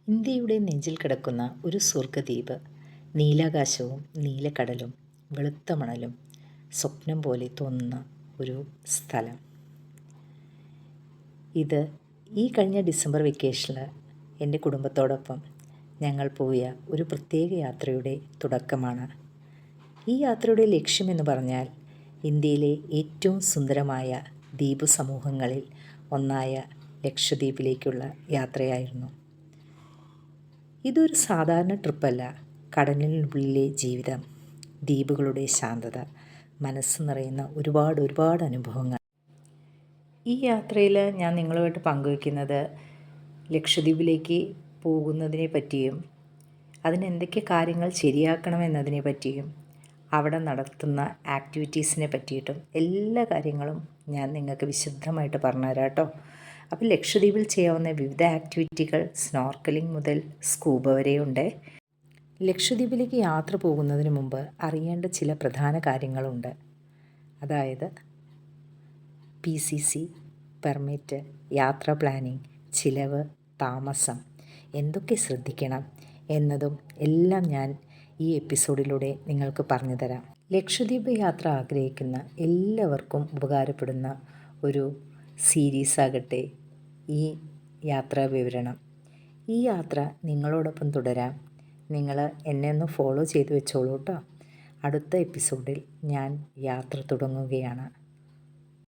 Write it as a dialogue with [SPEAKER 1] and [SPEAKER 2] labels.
[SPEAKER 1] ഇന്ത്യയുടെ നെഞ്ചിൽ കിടക്കുന്ന ഒരു സ്വർഗ്ഗദ്വീപ്. നീലാകാശവും നീലക്കടലും വെളുത്ത മണലും സ്വപ്നം പോലെ തോന്നുന്ന ഒരു സ്ഥലം. ഇത് ഈ കഴിഞ്ഞ ഡിസംബർ വെക്കേഷനിൽ എൻ്റെ കുടുംബത്തോടൊപ്പം ഞങ്ങൾ പോയ ഒരു പ്രത്യേക യാത്രയുടെ തുടക്കമാണ്. ഈ യാത്രയുടെ ലക്ഷ്യമെന്ന് പറഞ്ഞാൽ ഇന്ത്യയിലെ ഏറ്റവും സുന്ദരമായ ദ്വീപ് സമൂഹങ്ങളിൽ ഒന്നായ ലക്ഷദ്വീപിലേക്കുള്ള യാത്രയായിരുന്നു. ഇതൊരു സാധാരണ ട്രിപ്പല്ല. കടലിനുള്ളിലെ ജീവിതം, ദ്വീപുകളുടെ ശാന്തത, മനസ്സ് നിറയുന്ന ഒരുപാട് അനുഭവങ്ങൾ. ഈ യാത്രയിൽ ഞാൻ നിങ്ങളുമായിട്ട് പങ്കുവയ്ക്കുന്നത് ലക്ഷദ്വീപിലേക്ക് പോകുന്നതിനെ പറ്റിയും അതിനെന്തൊക്കെ കാര്യങ്ങൾ ശരിയാക്കണമെന്നതിനെ പറ്റിയും അവിടെ നടത്തുന്ന ആക്ടിവിറ്റീസിനെ പറ്റിയിട്ടും എല്ലാ കാര്യങ്ങളും ഞാൻ നിങ്ങൾക്ക് വിശദമായിട്ട് പറഞ്ഞുതരാം കേട്ടോ. അപ്പോൾ ലക്ഷദ്വീപിൽ ചെയ്യാവുന്ന വിവിധ ആക്ടിവിറ്റികൾ സ്നോർക്കലിംഗ് മുതൽ സ്കൂബ വരെയുണ്ട്. ലക്ഷദ്വീപിലേക്ക് യാത്ര പോകുന്നതിന് മുമ്പ് അറിയേണ്ട ചില പ്രധാന കാര്യങ്ങളുണ്ട്. അതായത് PCC, പെർമിറ്റ്, യാത്രാ പ്ലാനിംഗ്, ചിലവ്, താമസം, എന്തൊക്കെ ശ്രദ്ധിക്കണം എന്നതും എല്ലാം ഞാൻ ഈ എപ്പിസോഡിലൂടെ നിങ്ങൾക്ക് പറഞ്ഞു തരാം. ലക്ഷദ്വീപ് യാത്ര ആഗ്രഹിക്കുന്ന എല്ലാവർക്കും ഉപകാരപ്പെടുന്ന ഒരു സീരീസ് ആകട്ടെ ഈ യാത്രാ വിവരണം. ഈ യാത്ര നിങ്ങളോടൊപ്പം തുടരാം. നിങ്ങൾ എന്നെ ഒന്ന് ഫോളോ ചെയ്ത് വെച്ചോളൂ കേട്ടോ. അടുത്ത എപ്പിസോഡിൽ ഞാൻ യാത്ര തുടങ്ങുകയാണ്.